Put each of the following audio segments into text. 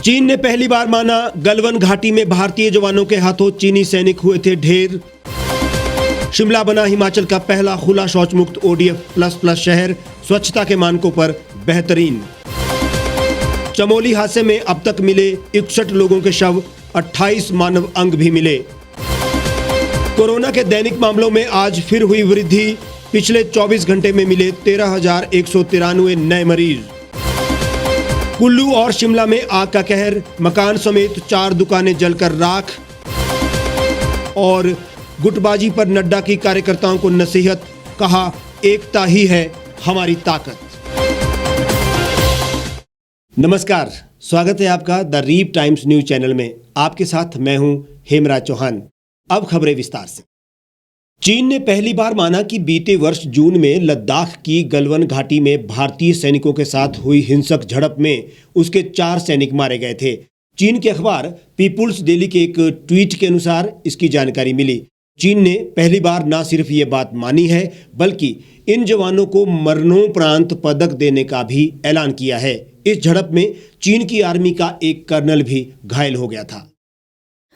चीन ने पहली बार माना गलवान घाटी में भारतीय जवानों के हाथों चीनी सैनिक हुए थे ढेर। शिमला बना हिमाचल का पहला खुला शौच मुक्त ODF++ शहर, स्वच्छता के मानकों पर बेहतरीन। चमोली हादसे में अब तक मिले 61 लोगों के शव, 28 मानव अंग भी मिले। कोरोना के दैनिक मामलों में आज फिर हुई वृद्धि, पिछले 24 घंटे में मिले 13,193 नए मरीज। कुल्लू और शिमला में आग का कहर, मकान समेत 4 दुकानें जलकर राख। और गुटबाजी पर नड्डा की कार्यकर्ताओं को नसीहत, कहा एकता ही है हमारी ताकत। नमस्कार, स्वागत है आपका the Reap Times news channel में। आपके साथ मैं हूं हेमराज चौहान। अब खबरें विस्तार से। चीन ने पहली बार माना कि बीते वर्ष जून में लद्दाख की गलवान घाटी में भारतीय सैनिकों के साथ हुई हिंसक झड़प में उसके 4 सैनिक मारे गए थे। चीन के अखबार पीपुल्स डेली के एक ट्वीट के अनुसार इसकी जानकारी मिली। चीन ने पहली बार न सिर्फ ये बात मानी है, बल्कि इन जवानों को मरणोपरांत पदक देने का भी ऐलान किया है। इस झड़प में चीन की आर्मी का एक कर्नल भी घायल हो गया था।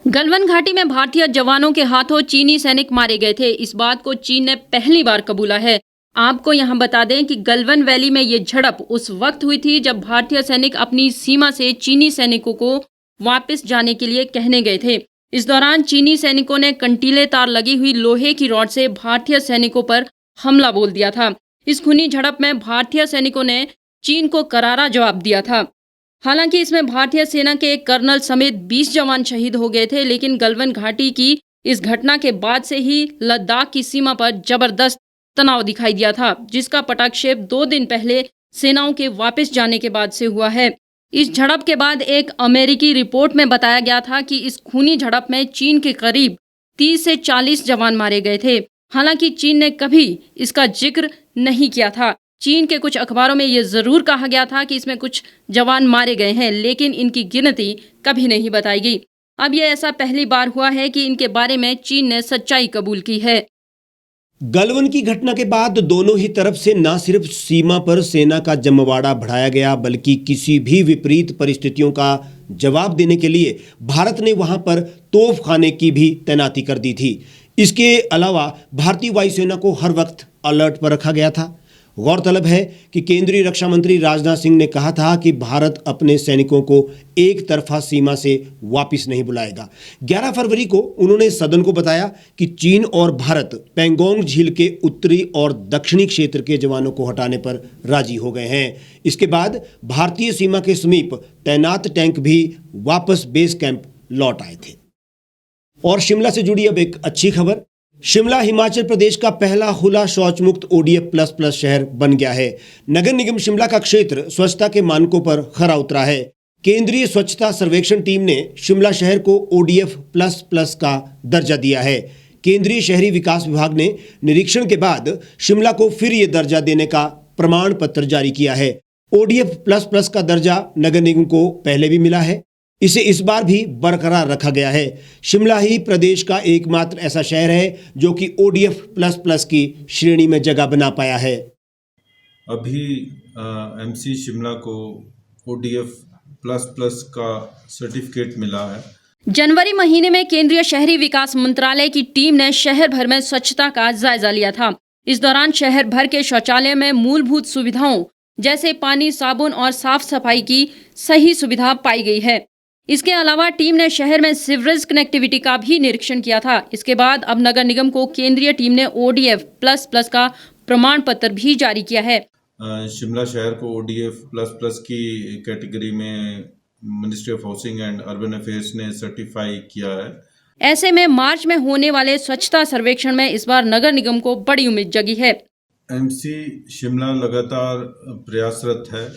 गलवान घाटी में भारतीय जवानों के हाथों चीनी सैनिक मारे गए थे। इस बात को चीन ने पहली बार कबूला है। आपको यहां बता दें कि गलवान वैली में ये झड़प उस वक्त हुई थी जब भारतीय सैनिक अपनी सीमा से चीनी सैनिकों को वापस जाने के लिए कहने गए थे। इस दौरान चीनी सैनिकों ने कंटीले तार लगी हुई लोहे की रॉड से भारतीय सैनिकों पर हमला बोल दिया था। इस खूनी झड़प में भारतीय सैनिकों ने चीन को करारा जवाब दिया था। हालांकि इसमें भारतीय सेना के एक कर्नल समेत 20 जवान शहीद हो गए थे, लेकिन गलवान घाटी की इस घटना के बाद से ही लद्दाख की सीमा पर जबरदस्त तनाव दिखाई दिया था, जिसका पटाक्षेप 2 दिन पहले सेनाओं के वापस जाने के बाद से हुआ है। इस झड़प के बाद एक अमेरिकी रिपोर्ट में बताया गया था कि इस खूनी झड़प में चीन के करीब 30 से 40 जवान मारे गए थे। हालांकि चीन ने कभी इसका जिक्र नहीं किया था। चीन के कुछ अखबारों में ये जरूर कहा गया था कि इसमें कुछ जवान मारे गए हैं, लेकिन इनकी गिनती कभी नहीं बताई गई। अब यह ऐसा पहली बार हुआ है कि इनके बारे में चीन ने सच्चाई कबूल की है। गलवान की घटना के बाद दोनों ही तरफ से न सिर्फ सीमा पर सेना का जमवाड़ा बढ़ाया गया, बल्कि किसी भी विपरीत परिस्थितियों का जवाब देने के लिए भारत ने वहां पर तोपखाने की भी तैनाती कर दी थी। इसके अलावा भारतीय वायुसेना को हर वक्त अलर्ट पर रखा गया था। गौरतलब है कि केंद्रीय रक्षा मंत्री राजनाथ सिंह ने कहा था कि भारत अपने सैनिकों को एक तरफा सीमा से वापस नहीं बुलाएगा। 11 फरवरी को उन्होंने सदन को बताया कि चीन और भारत पेंगोंग झील के उत्तरी और दक्षिणी क्षेत्र के जवानों को हटाने पर राजी हो गए हैं। इसके बाद भारतीय सीमा के समीप तैनात टैंक भी वापस बेस कैंप लौट आए थे। और शिमला से जुड़ी अब एक अच्छी खबर। शिमला हिमाचल प्रदेश का पहला खुला शौच मुक्त ODF++ शहर बन गया है। नगर निगम शिमला का क्षेत्र स्वच्छता के मानकों पर खरा उतरा है। केंद्रीय स्वच्छता सर्वेक्षण टीम ने शिमला शहर को ODF++ का दर्जा दिया है। केंद्रीय शहरी विकास विभाग ने निरीक्षण के बाद शिमला को फिर ये दर्जा देने का प्रमाण पत्र जारी किया है। ODF++ का दर्जा नगर निगम को पहले भी मिला है, इसे इस बार भी बरकरार रखा गया है। शिमला ही प्रदेश का एकमात्र ऐसा शहर है जो कि ODF++ की श्रेणी में जगह बना पाया है। अभी MC शिमला को ODF++ का सर्टिफिकेट मिला है। जनवरी महीने में केंद्रीय शहरी विकास मंत्रालय की टीम ने शहर भर में स्वच्छता का जायजा लिया था। इस दौरान शहर भर के शौचालय में मूलभूत सुविधाओं जैसे पानी, साबुन और साफ सफाई की सही सुविधा पाई गई है। इसके अलावा टीम ने शहर में सीवरेज कनेक्टिविटी का भी निरीक्षण किया था। इसके बाद अब नगर निगम को केंद्रीय टीम ने ODF++ का प्रमाण पत्र भी जारी किया है। शिमला शहर को ODF++ की कैटेगरी में ministry of housing and urban affairs ने सर्टिफाई किया है। ऐसे में मार्च में होने वाले स्वच्छता सर्वेक्षण में इस बार नगर निगम को बड़ी उम्मीद जगी है। MC शिमला लगातार प्रयासरत है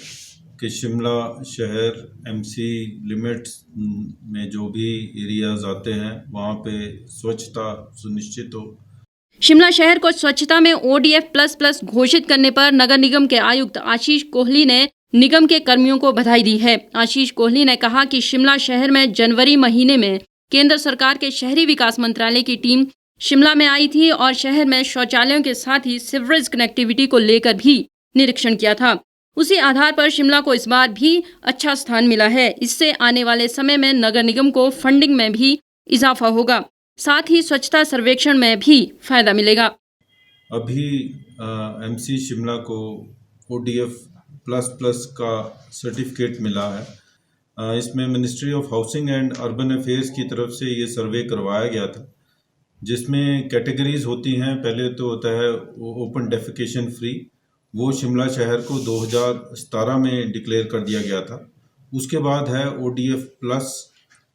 कि शिमला शहर MC लिमिट्स में जो भी एरियाज आते हैं वहाँ पे स्वच्छता सुनिश्चित हो। शिमला शहर को स्वच्छता में ODF++ घोषित करने पर नगर निगम के आयुक्त आशीष कोहली ने निगम के कर्मियों को बधाई दी है। आशीष कोहली ने कहा कि शिमला शहर में जनवरी महीने में केंद्र सरकार के शहरी विकास मंत्रालय की टीम शिमला में आई थी और शहर में शौचालयों के साथ ही सीवरेज कनेक्टिविटी को लेकर भी निरीक्षण किया था। उसी आधार पर शिमला को इस बार भी अच्छा स्थान मिला है। इससे आने वाले समय में नगर निगम को फंडिंग में भी इजाफा होगा, साथ ही स्वच्छता सर्वेक्षण में भी फायदा मिलेगा। अभी एमसी शिमला को ODF प्लस का सर्टिफिकेट मिला है। इसमें ministry of housing and urban affairs की तरफ से ये सर्वे करवाया गया था, जिसमें कैटेगरीज होती हैं। पहले तो होता है ओपन डेफिकेशन फ्री, वो शिमला शहर को 2017 में डिक्लेयर कर दिया गया था। उसके बाद है ODF प्लस,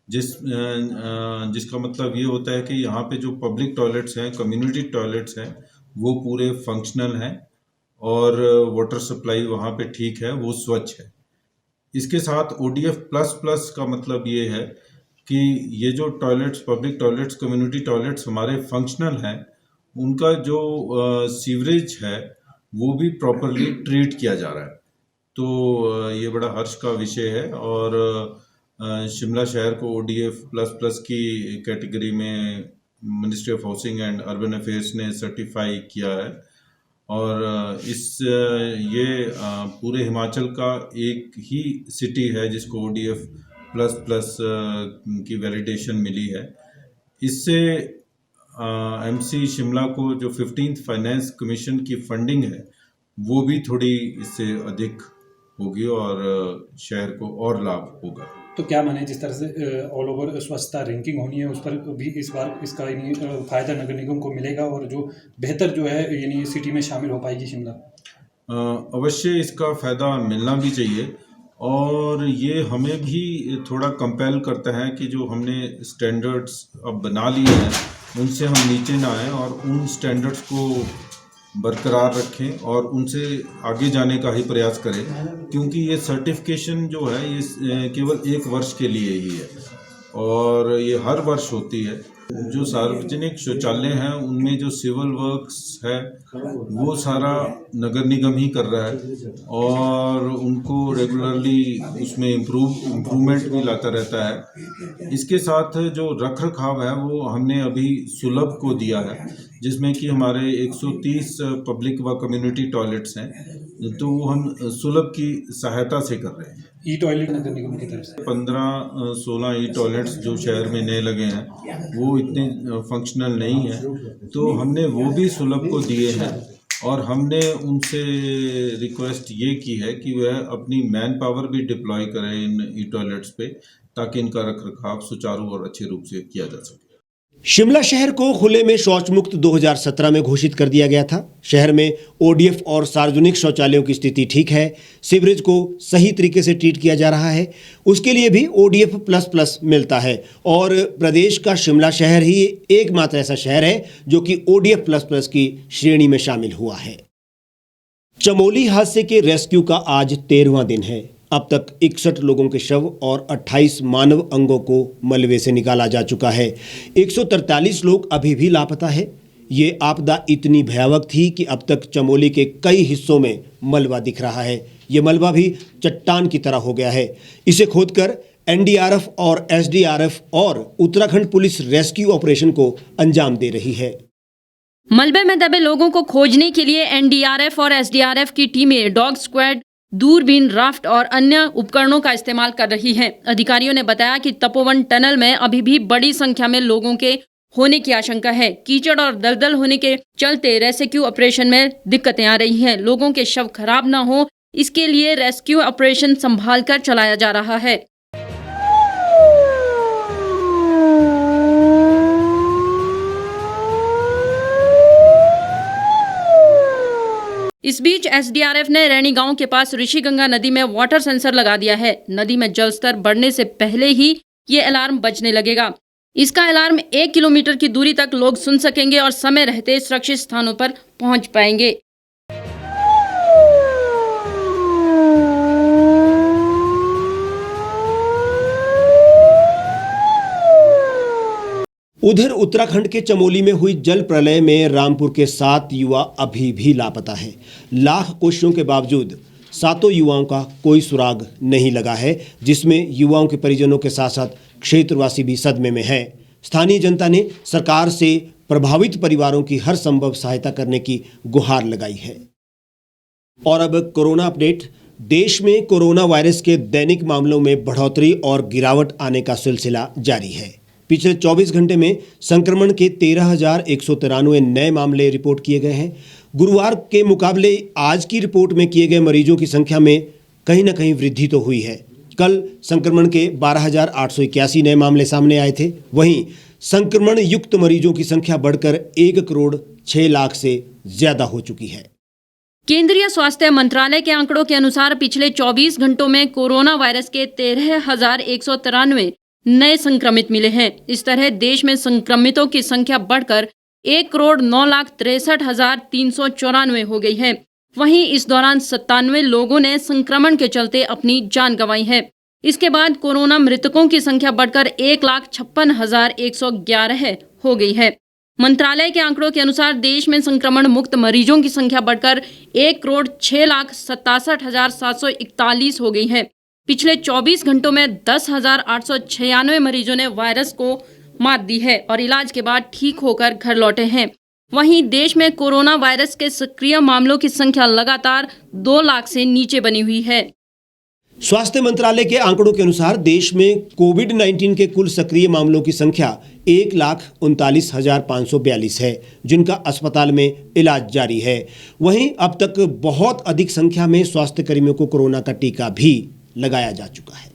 जिसका मतलब ये होता है कि यहाँ पे जो पब्लिक टॉयलेट्स हैं, कम्युनिटी टॉयलेट्स हैं, वो पूरे फंक्शनल हैं और वाटर सप्लाई वहाँ पे ठीक है, वो स्वच्छ है। इसके साथ ODF प्लस का मतलब ये है कि ये जो toilets, public toilets, community toilets हमारे फंक्शनल हैं, उनका जो सीवरेज है वो भी प्रॉपरली ट्रीट किया जा रहा है। तो ये बड़ा हर्ष का विषय है और शिमला शहर को ODF प्लस की कैटेगरी में ministry of housing and urban affairs ने सर्टिफाई किया है और ये पूरे हिमाचल का एक ही सिटी है जिसको ODF प्लस की वैलिडेशन मिली है। इससे एमसी शिमला को जो 15th फाइनेंस कमीशन की फंडिंग है वो भी थोड़ी इससे अधिक होगी और शहर को और लाभ होगा। तो क्या माने, जिस तरह से ऑल ओवर स्वच्छता रैंकिंग होनी है, उस पर भी इस बार इसका फायदा नगर निगम को मिलेगा और जो बेहतर जो है यानी सिटी में शामिल हो पाएगी शिमला। अवश्य इसका फ़ायदा मिलना भी चाहिए और ये हमें भी थोड़ा कंपेल करता है कि जो हमने स्टैंडर्ड्स अब बना लिए हैं उनसे हम नीचे ना आएँ और उन स्टैंडर्ड्स को बरकरार रखें और उनसे आगे जाने का ही प्रयास करें, क्योंकि ये सर्टिफिकेशन जो है ये केवल 1 वर्ष के लिए ही है और ये हर वर्ष होती है। जो सार्वजनिक शौचालय हैं उनमें जो सिविल वर्क्स है वो सारा नगर निगम ही कर रहा है और उनको रेगुलरली उसमें इम्प्रूवमेंट भी लाता रहता है। इसके साथ जो रख रखाव है वो हमने अभी सुलभ को दिया है, जिसमें कि हमारे 130 पब्लिक व कम्युनिटी टॉयलेट्स हैं, तो वो हम सुलभ की सहायता से कर रहे हैं। ई टॉयलेट नगर निगम की तरफ से 15-16 ई टॉयलेट्स जो शहर में नए लगे हैं वो इतने फंक्शनल नहीं है, तो हमने वो भी सुलभ को दिए हैं और हमने उनसे रिक्वेस्ट ये की है कि वह अपनी मैन पावर भी डिप्लॉय करें इन ई टॉयलेट्स पे, ताकि इनका रखरखाव सुचारू और अच्छे रूप से किया जा सके। शिमला शहर को खुले में शौच मुक्त 2017 में घोषित कर दिया गया था। शहर में ODF और सार्वजनिक शौचालयों की स्थिति ठीक है, सीवरेज को सही तरीके से ट्रीट किया जा रहा है, उसके लिए भी ODF प्लस मिलता है और प्रदेश का शिमला शहर ही एकमात्र ऐसा शहर है जो कि ODF प्लस की श्रेणी में शामिल हुआ है। चमोली हादसे के रेस्क्यू का आज 13वां दिन है। अब तक 61 लोगों के शव और 28 मानव अंगों को मलबे से निकाला जा चुका है। 143 लोग अभी भी लापता है। ये आपदा इतनी भयावह थी कि अब तक चमोली के कई हिस्सों में मलबा दिख रहा है। ये मलबा भी चट्टान की तरह हो गया है। इसे खोदकर NDRF और SDRF और उत्तराखंड पुलिस रेस्क्यू ऑपरेशन को अंजाम दे रही है। मलबे में दबे लोगों को खोजने के लिए NDRF और SDRF की टीमें डॉग स्क्वाड, दूरबीन, राफ्ट और अन्य उपकरणों का इस्तेमाल कर रही हैं। अधिकारियों ने बताया कि तपोवन टनल में अभी भी बड़ी संख्या में लोगों के होने की आशंका है। कीचड़ और दलदल होने के चलते रेस्क्यू ऑपरेशन में दिक्कतें आ रही हैं। लोगों के शव खराब ना हो, इसके लिए रेस्क्यू ऑपरेशन संभालकर चलाया जा रहा है। इस बीच SDRF ने रैनी गांव के पास ऋषिगंगा नदी में वाटर सेंसर लगा दिया है। नदी में जलस्तर बढ़ने से पहले ही ये अलार्म बजने लगेगा। इसका अलार्म 1 किलोमीटर की दूरी तक लोग सुन सकेंगे और समय रहते सुरक्षित स्थानों पर पहुंच पाएंगे। उधर उत्तराखंड के चमोली में हुई जल प्रलय में रामपुर के 7 युवा अभी भी लापता है। लाख कोशिशों के बावजूद 7 युवाओं का कोई सुराग नहीं लगा है, जिसमें युवाओं के परिजनों के साथ साथ क्षेत्रवासी भी सदमे में हैं। स्थानीय जनता ने सरकार से प्रभावित परिवारों की हर संभव सहायता करने की गुहार लगाई है। और अब कोरोना अपडेट। देश में कोरोना वायरस के दैनिक मामलों में बढ़ोतरी और गिरावट आने का सिलसिला जारी है। पिछले 24 घंटे में संक्रमण के 13,193 नए मामले रिपोर्ट किए गए हैं। गुरुवार के मुकाबले आज की रिपोर्ट में किए गए मरीजों की संख्या में कहीं न कहीं वृद्धि तो हुई है। कल संक्रमण के 12,881 नए मामले सामने आए थे। वहीं संक्रमण युक्त मरीजों की संख्या बढ़कर 1 करोड़ 6 लाख से ज्यादा हो चुकी है। केंद्रीय स्वास्थ्य मंत्रालय के आंकड़ों के अनुसार पिछले 24 घंटों में कोरोना वायरस के 13,193 नए संक्रमित मिले हैं। इस तरह देश में संक्रमितों की संख्या बढ़कर 1,09,63,394 हो गई है। वहीं इस दौरान 97 लोगों ने संक्रमण के चलते अपनी जान गंवाई है। इसके बाद कोरोना मृतकों की संख्या बढ़कर 1,56,111 हो गई है। मंत्रालय के आंकड़ों के अनुसार देश में संक्रमण मुक्त मरीजों की संख्या बढ़कर 1,06,67,741 हो गई है। पिछले 24 घंटों में 10,896 मरीजों ने वायरस को मात दी है और इलाज के बाद ठीक होकर घर लौटे हैं। वहीं देश में कोरोना वायरस के सक्रिय मामलों की संख्या लगातार 2 लाख से नीचे बनी हुई है। स्वास्थ्य मंत्रालय के आंकड़ों के अनुसार देश में कोविड-19 के कुल सक्रिय मामलों की संख्या 1,39,542 है, जिनका अस्पताल में इलाज जारी है। वहीं अब तक बहुत अधिक संख्या में स्वास्थ्य कर्मियों को कोरोना का टीका भी लगाया जा चुका है।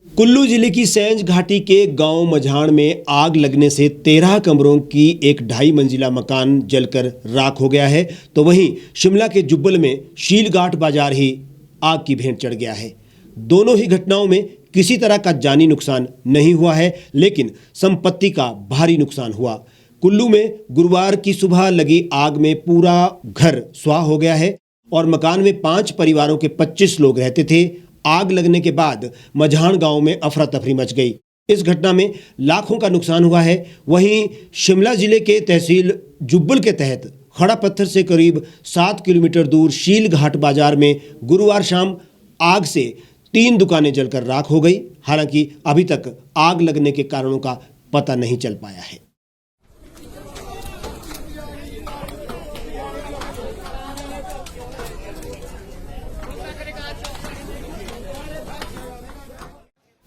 कुल्लू जिले की सैंज घाटी के गांव मझाण में आग लगने से 13 कमरों की एक 2.5 मंजिला मकान जलकर राख हो गया है, तो वहीं शिमला के जुब्बल में शीलघाट बाजार ही आग की भेंट चढ़ गया है। दोनों ही घटनाओं में किसी तरह का जानी नुकसान नहीं हुआ है, लेकिन संपत्ति का भारी नुकसान हुआ। कुल्लू में गुरुवार की सुबह लगी आग में पूरा घर स्वाह हो गया है और मकान में 5 परिवारों के 25 लोग रहते थे। आग लगने के बाद मझाण गांव में अफरा तफरी मच गई। इस घटना में लाखों का नुकसान हुआ है। वहीं शिमला जिले के तहसील जुब्बल के तहत खड़ा पत्थर से करीब 7 किलोमीटर दूर शीलघाट बाजार में गुरुवार शाम आग से 3 दुकानें जलकर राख हो गई। हालांकि अभी तक आग लगने के कारणों का पता नहीं चल पाया है।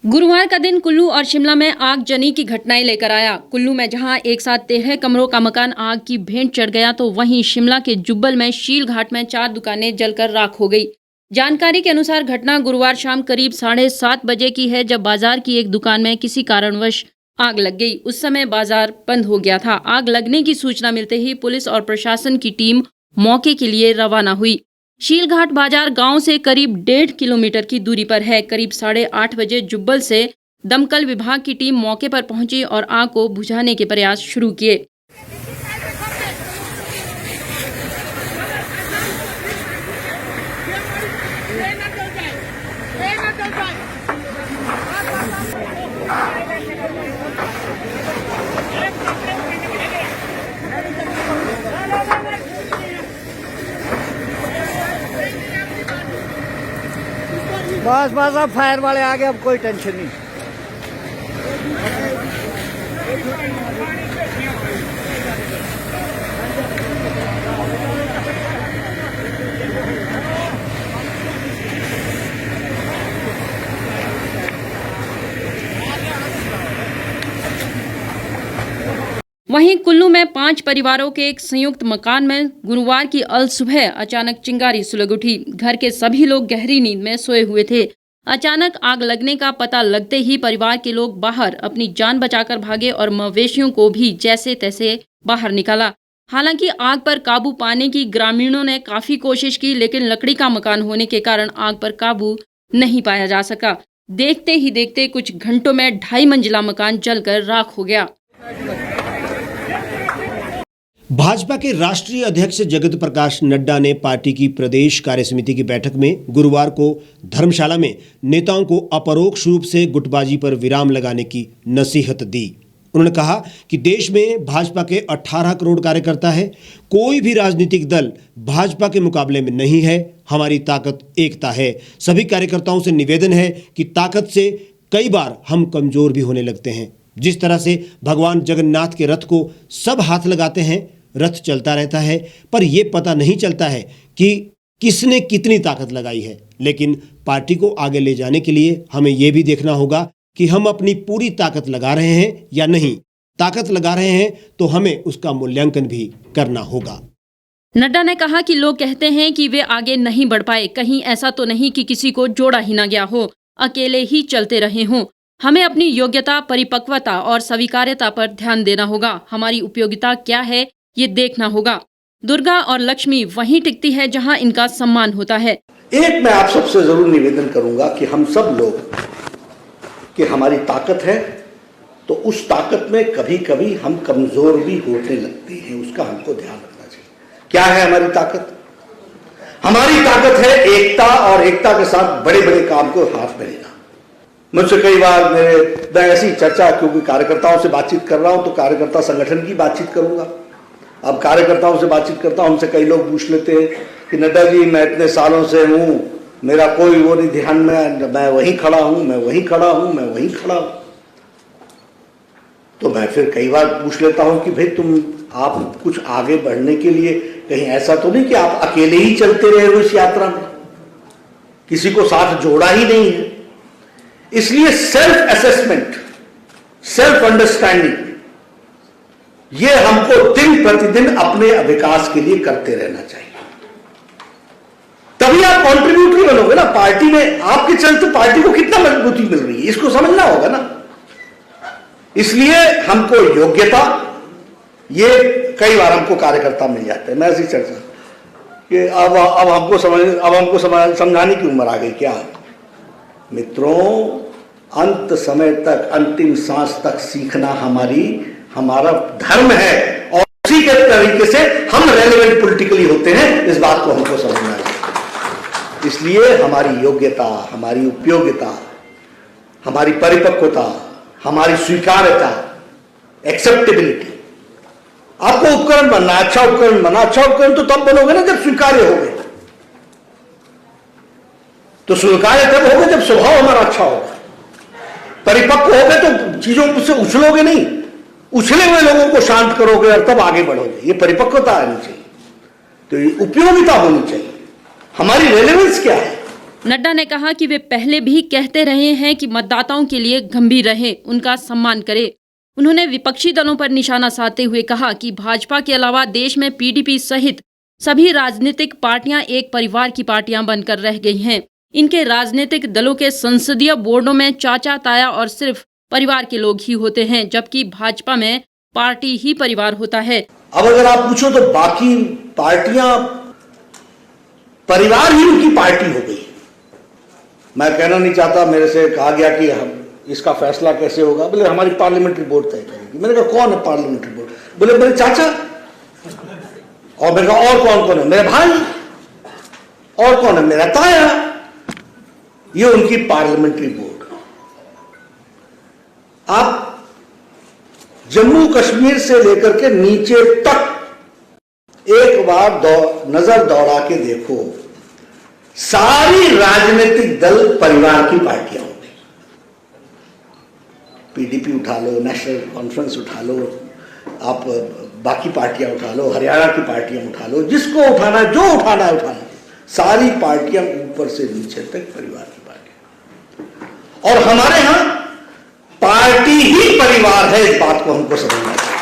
गुरुवार का दिन कुल्लू और शिमला में आगजनी की घटनाएं लेकर आया। कुल्लू में जहां एक साथ 13 कमरों का मकान आग की भेंट चढ़ गया, तो वहीं शिमला के जुब्बल में शीलघाट में 4 दुकानें जलकर राख हो गई। जानकारी के अनुसार घटना गुरुवार शाम करीब 7:30 बजे की है, जब बाजार की एक दुकान में किसी कारणवश आग लग गई। उस समय बाजार बंद हो गया था। आग लगने की सूचना मिलते ही पुलिस और प्रशासन की टीम मौके के लिए रवाना हुई। शीलघाट बाजार गांव से करीब 1.5 किलोमीटर की दूरी पर है। करीब 8:30 बजे जुब्बल से दमकल विभाग की टीम मौके पर पहुंची और आग को बुझाने के प्रयास शुरू किए। बस बस अब फायर वाले आ गए, अब कोई टेंशन नहीं। वहीं कुल्लू में 5 परिवारों के एक संयुक्त मकान में गुरुवार की अलसुबह अचानक चिंगारी सुलग उठी। घर के सभी लोग गहरी नींद में सोए हुए थे। अचानक आग लगने का पता लगते ही परिवार के लोग बाहर अपनी जान बचाकर भागे और मवेशियों को भी जैसे तैसे बाहर निकाला। हालांकि आग पर काबू पाने की ग्रामीणों ने काफी कोशिश की, लेकिन लकड़ी का मकान होने के कारण आग पर काबू नहीं पाया जा सका। देखते ही देखते कुछ घंटों में 2.5 मंजिला मकान जलकर राख हो गया। भाजपा के राष्ट्रीय अध्यक्ष जगत प्रकाश नड्डा ने पार्टी की प्रदेश कार्यसमिति की बैठक में गुरुवार को धर्मशाला में नेताओं को अपरोक्ष रूप से गुटबाजी पर विराम लगाने की नसीहत दी। उन्होंने कहा कि देश में भाजपा के 18 करोड़ कार्यकर्ता है। कोई भी राजनीतिक दल भाजपा के मुकाबले में नहीं है। हमारी ताकत एकता है। सभी कार्यकर्ताओं से निवेदन है कि ताकत से कई बार हम कमजोर भी होने लगते हैं। जिस तरह से भगवान जगन्नाथ के रथ को सब हाथ लगाते हैं, रथ चलता रहता है, पर यह पता नहीं चलता है कि किसने कितनी ताकत लगाई है, लेकिन पार्टी को आगे ले जाने के लिए हमें यह भी देखना होगा कि हम अपनी पूरी ताकत लगा रहे हैं या नहीं। ताकत लगा रहे हैं तो हमें उसका मूल्यांकन भी करना होगा। नड्डा ने कहा कि लोग कहते हैं कि वे आगे नहीं बढ़ पाए, कहीं ऐसा तो नहीं कि किसी को जोड़ा ही ना गया हो, अकेले ही चलते रहे हों। हमें अपनी योग्यता, परिपक्वता और स्वीकार्यता पर ध्यान देना होगा। हमारी उपयोगिता क्या है ये देखना होगा। दुर्गा और लक्ष्मी वहीं टिकती है जहां इनका सम्मान होता है। एक मैं आप सबसे जरूर निवेदन करूंगा कि हम सब लोग कि हमारी ताकत है तो उस ताकत में कभी कभी हम कमजोर भी होने लगते हैं, उसका हमको ध्यान रखना चाहिए। क्या है हमारी ताकत? हमारी ताकत है एकता, और एकता के साथ बड़े बड़े काम को हाथ में लेना। मुझसे कई बार मैं ऐसी चर्चा, क्योंकि कार्यकर्ताओं से बातचीत कर रहा हूं तो कार्यकर्ता संगठन की बातचीत करूंगा। अब कार्यकर्ताओं से बातचीत करता हूं, हमसे कई लोग पूछ लेते हैं कि नड्डा जी मैं इतने सालों से हूं, मेरा कोई वो नहीं ध्यान में, मैं वहीं खड़ा हूं, मैं वहीं खड़ा हूं, मैं वहीं खड़ा हूं। तो मैं फिर कई बार पूछ लेता हूं कि भाई आप कुछ आगे बढ़ने के लिए कहीं ऐसा तो नहीं कि आप अकेले ही चलते रहे हो इस यात्रा में, किसी को साथ जोड़ा ही नहीं है। इसलिए सेल्फ असेसमेंट, सेल्फ अंडरस्टैंडिंग, ये हमको दिन प्रतिदिन अपने विकास के लिए करते रहना चाहिए। तभी आप कॉन्ट्रीब्यूटरी बनोगे ना। पार्टी में आपके चलते पार्टी को कितना मजबूती मिल रही है, इसको समझना होगा ना। इसलिए हमको योग्यता, ये कई बार हमको कार्यकर्ता मिल जाते हैं। मैं ऐसी चर्चा कि अब हमको समझाने की उम्र आ गई क्या? मित्रों, अंत समय तक, अंतिम सांस तक सीखना हमारा धर्म है, और उसी के तरीके से हम रेलेवेंट पॉलिटिकली होते हैं, इस बात को हमको समझना चाहिए। इसलिए हमारी योग्यता, हमारी उपयोगिता, हमारी परिपक्वता, हमारी स्वीकार्यता, एक्सेप्टेबिलिटी, आपको उपकरण बनना, अच्छा उपकरण बनना। अच्छा उपकरण तो तब बनोगे ना जब स्वीकार्य हो गए। तो स्वीकार्य तब होगा जब स्वभाव हमारा अच्छा होगा। परिपक्व हो गए तो चीजों से उछलोगे नहीं, उछले हुए लोगों को शांत करोगे और तब आगे बढ़ोगे। ये परिपक्वता आनी चाहिए, तो ये उपयोगिता होनी चाहिए। हमारी रेलेवेंस क्या है? नड्डा ने कहा कि वे पहले भी कहते रहे हैं कि मतदाताओं के लिए गंभीर रहें, उनका सम्मान करें। उन्होंने विपक्षी दलों पर निशाना साधते हुए कहा कि भाजपा के अलावा देश में पीडीपी सहित सभी राजनीतिक पार्टियां एक परिवार की पार्टियां बनकर रह गई हैं। इनके राजनीतिक दलों के संसदीय बोर्डों में चाचा ताया और सिर्फ परिवार के लोग ही होते हैं, जबकि भाजपा में पार्टी ही परिवार होता है। अब अगर आप पूछो तो बाकी पार्टियां परिवार ही उनकी पार्टी हो गई। मैं कहना नहीं चाहता, मेरे से कहा गया कि हम इसका फैसला कैसे होगा, बोले हमारी पार्लियामेंट्री बोर्ड तय करेगी। मैंने कहा कौन है पार्लियामेंट्री बोर्ड? बोले मेरे चाचा। और मैंने कहा और कौन कौन है? मेरे भाई। और कौन है? मेरा ताया। ये उनकी पार्लियामेंट्री बोर्ड। आप जम्मू कश्मीर से लेकर के नीचे तक एक बार नजर दौड़ा के देखो, सारी राजनीतिक दल परिवार की पार्टियां हो गई। पीडीपी उठा लो, नेशनल कॉन्फ्रेंस उठा लो, आप बाकी पार्टियां उठा लो, हरियाणा की पार्टियां उठा लो, जिसको उठाना है, जो उठाना है उठा लो। सारी पार्टियां ऊपर से नीचे तक परिवार की पार्टियां। और हमारे यहां पार्टी ही परिवार है, इस बात को हमको समझना चाहिए।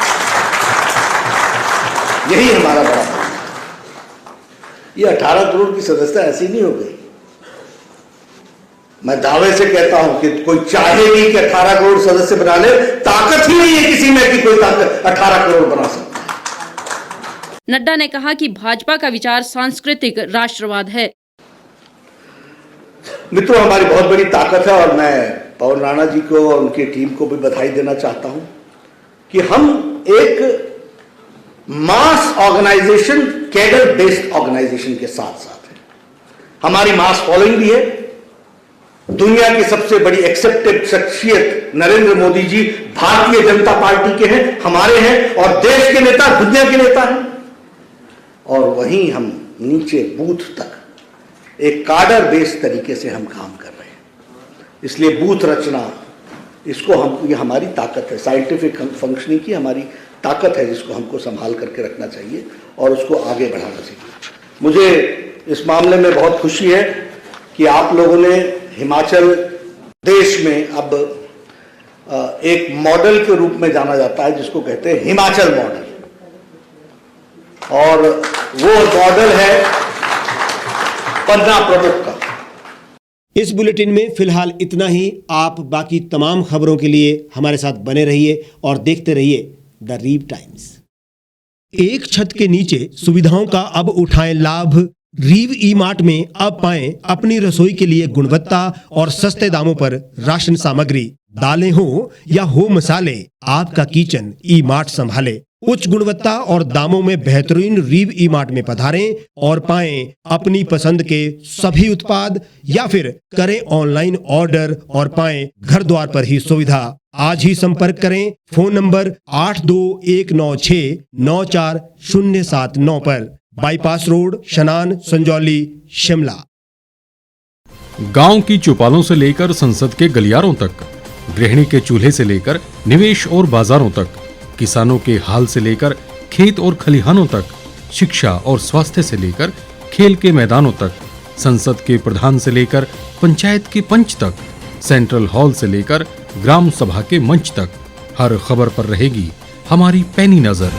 यही हमारा बड़ा प्रश्न है। ये 18 करोड़ की सदस्यता ऐसी नहीं हो गई। मैं दावे से कहता हूं कि कोई चाहे भी कि 18 करोड़ सदस्य बना ले, ताकत ही नहीं है किसी में कि कोई ताकत 18 करोड़ बना सकता है। नड्डा ने कहा कि भाजपा का विचार सांस्कृतिक राष्ट्रवाद है। मित्रों, हमारी बहुत बड़ी ताकत है, और मैं पवन राणा जी को और उनकी टीम को भी बधाई देना चाहता हूं कि हम एक मास ऑर्गेनाइजेशन, कैडर बेस्ड ऑर्गेनाइजेशन के साथ साथ है। हमारी मास फॉलोइंग भी है। दुनिया की सबसे बड़ी एक्सेप्टेड शख्सियत नरेंद्र मोदी जी भारतीय जनता पार्टी के हैं, हमारे हैं, और देश के नेता दुनिया के नेता हैं। और वहीं हम नीचे बूथ तक एक कार्डर बेस्ड तरीके से हम काम कर रहे हैं। इसलिए बूथ रचना, इसको हम, ये हमारी ताकत है। साइंटिफिक फंक्शनिंग की हमारी ताकत है, जिसको हमको संभाल करके रखना चाहिए और उसको आगे बढ़ाना चाहिए। मुझे इस मामले में बहुत खुशी है कि आप लोगों ने हिमाचल देश में अब एक मॉडल के रूप में जाना जाता है जिसको कहते हैं हिमाचल मॉडल, और वो मॉडल है पन्ना प्रमुख का। इस बुलेटिन में फिलहाल इतना ही। आप बाकी तमाम खबरों के लिए हमारे साथ बने रहिए और देखते रहिए द रीव टाइम्स। एक छत के नीचे सुविधाओं का अब उठाएं लाभ। रीव ई मार्ट में अब पाएं अपनी रसोई के लिए गुणवत्ता और सस्ते दामों पर राशन सामग्री। दालें हो या हो मसाले, आपका किचन ई मार्ट संभाले। उच्च गुणवत्ता और दामों में बेहतरीन रीव ई मार्ट में पधारें और पाएं अपनी पसंद के सभी उत्पाद, या फिर करें ऑनलाइन ऑर्डर और पाएं घर द्वार पर ही सुविधा। आज ही संपर्क करें फोन नंबर 8219694079 पर, बाईपास रोड, शनान, संजौली, शिमला। गांव की चौपालों से लेकर संसद के गलियारों तक, गृहिणी के चूल्हे से लेकर निवेश और बाजारों तक, किसानों के हाल से लेकर खेत और खलिहानों तक, शिक्षा और स्वास्थ्य से लेकर खेल के मैदानों तक, संसद के प्रधान से लेकर पंचायत के पंच तक, सेंट्रल हॉल से लेकर ग्राम सभा के मंच तक, हर खबर पर रहेगी हमारी पैनी नजर।